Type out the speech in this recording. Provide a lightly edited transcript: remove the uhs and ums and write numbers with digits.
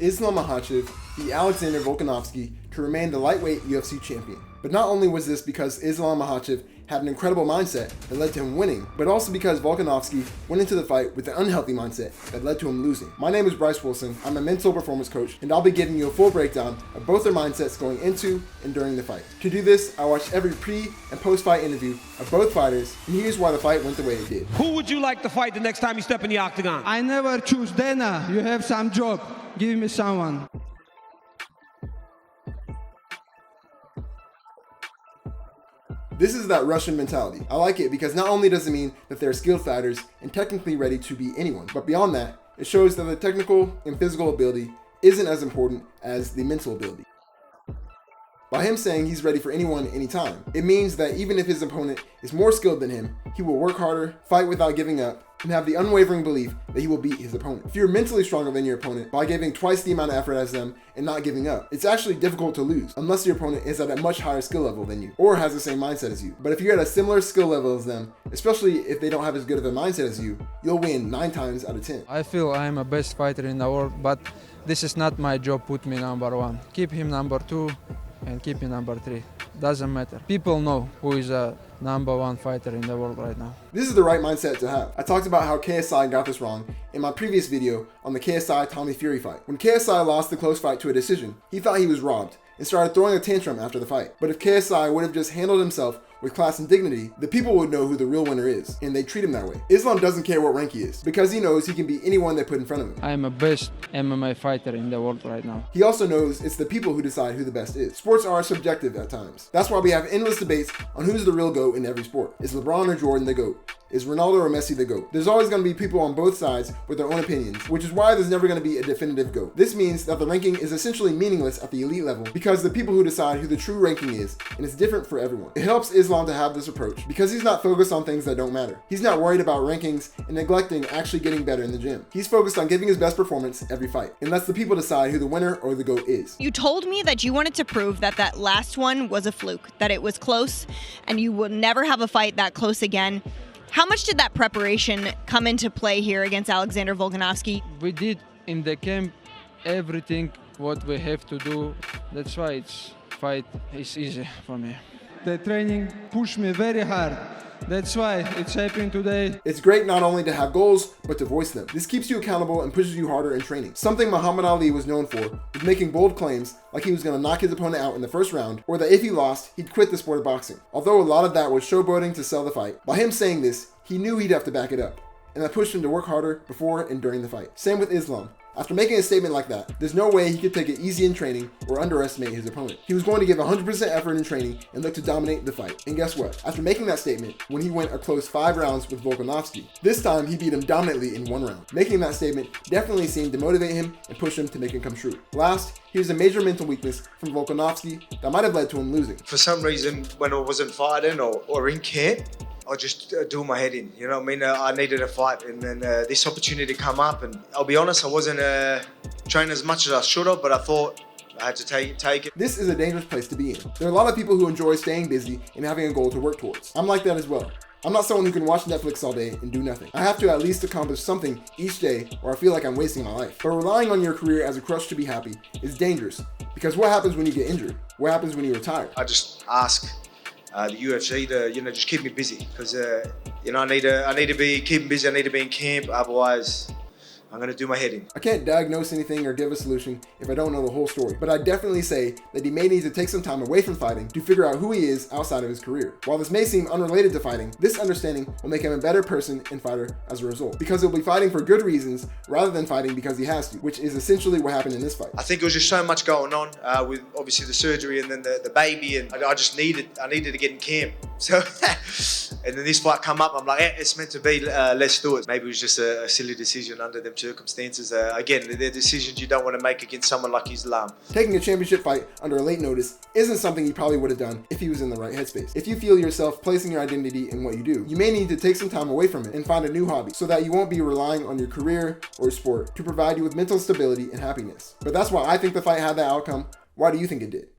Islam Makhachev beat Alexander Volkanovski to remain the lightweight UFC champion. But not only was this because Islam Makhachev had an incredible mindset that led to him winning, but also because Volkanovski went into the fight with an unhealthy mindset that led to him losing. My name is Bryce Wilson. I'm a mental performance coach, and I'll be giving you a full breakdown of both their mindsets going into and during the fight. To do this, I watched every pre- and post-fight interview of both fighters, and here's why the fight went the way it did. Who would you like to fight the next time you step in the octagon? I never choose Dana. You have some job. Give me someone. This is that Russian mentality. I like it because not only does it mean that they're skilled fighters and technically ready to beat anyone, but beyond that, it shows that the technical and physical ability isn't as important as the mental ability. By him saying he's ready for anyone, anytime, it means that even if his opponent is more skilled than him, he will work harder, fight without giving up, and have the unwavering belief that he will beat his opponent. If you're mentally stronger than your opponent by giving twice the amount of effort as them and not giving up, it's actually difficult to lose unless your opponent is at a much higher skill level than you or has the same mindset as you. But if you're at a similar skill level as them, especially if they don't have as good of a mindset as you, you'll win 9 times out of 10. I feel I'm a best fighter in the world, but this is not my job. Put me number 1. Keep him number 2 and keep me number 3. Doesn't matter. People know who is a number 1 fighter in the world right now. This is the right mindset to have. I talked about how KSI got this wrong in my previous video on the KSI Tommy Fury fight. When KSI lost the close fight to a decision, he thought he was robbed and started throwing a tantrum after the fight. But if KSI would have just handled himself with class and dignity, the people would know who the real winner is, and they treat him that way. Islam doesn't care what rank he is, because he knows he can beat anyone they put in front of him. I am a best MMA fighter in the world right now. He also knows it's the people who decide who the best is. Sports are subjective at times. That's why we have endless debates on who's the real GOAT in every sport. Is LeBron or Jordan the GOAT? Is Ronaldo or Messi the GOAT? There's always going to be people on both sides with their own opinions, which is why there's never going to be a definitive GOAT. This means that the ranking is essentially meaningless at the elite level because the people who decide who the true ranking is, and it's different for everyone. It helps Islam to have this approach because he's not focused on things that don't matter. He's not worried about rankings and neglecting actually getting better in the gym. He's focused on giving his best performance every fight and lets the people decide who the winner or the GOAT is. You told me that you wanted to prove that that last one was a fluke, that it was close, and you will never have a fight that close again. How much did that preparation come into play here against Alexander Volkanovski? We did in the camp everything what we have to do. That's why it's fight is easy for me. The training pushed me very hard. That's why it's happening today. It's great not only to have goals, but to voice them. This keeps you accountable and pushes you harder in training. Something Muhammad Ali was known for was making bold claims like he was going to knock his opponent out in the first round, or that if he lost, he'd quit the sport of boxing. Although a lot of that was showboating to sell the fight, by him saying this, he knew he'd have to back it up, and that pushed him to work harder before and during the fight. Same with Islam. After making a statement like that, there's no way he could take it easy in training or underestimate his opponent. He was going to give 100% effort in training and look to dominate the fight. And guess what? After making that statement, when he went a close 5 rounds with Volkanovski, this time he beat him dominantly in 1 round. Making that statement definitely seemed to motivate him and push him to make it come true. Last, here's a major mental weakness from Volkanovski that might have led to him losing. For some reason, when I wasn't fighting or in camp, I just do my head in, you know what I mean? I needed a fight, and then this opportunity come up, and I'll be honest, I wasn't training as much as I should have, but I thought I had to take it. This is a dangerous place to be in. There are a lot of people who enjoy staying busy and having a goal to work towards. I'm like that as well. I'm not someone who can watch Netflix all day and do nothing. I have to at least accomplish something each day, or I feel like I'm wasting my life. But relying on your career as a crutch to be happy is dangerous, because what happens when you get injured? What happens when you retire? I just ask the UFC to, just keep me busy, because I need to be keeping busy. I need to be in camp. Otherwise, I'm going to do my head in. I can't diagnose anything or give a solution if I don't know the whole story, but I definitely say that he may need to take some time away from fighting to figure out who he is outside of his career. While this may seem unrelated to fighting, this understanding will make him a better person and fighter as a result, because he'll be fighting for good reasons rather than fighting because he has to, which is essentially what happened in this fight. I think it was just so much going on with obviously the surgery and then the baby, and I just needed to get in camp. So, and then this fight come up, I'm like, it's meant to be, let's do it. Maybe it was just a silly decision under them circumstances. Again, they're decisions you don't want to make against someone like Islam. Taking a championship fight under a late notice isn't something he probably would have done if he was in the right headspace. If you feel yourself placing your identity in what you do, you may need to take some time away from it and find a new hobby so that you won't be relying on your career or sport to provide you with mental stability and happiness. But that's why I think the fight had that outcome. Why do you think it did?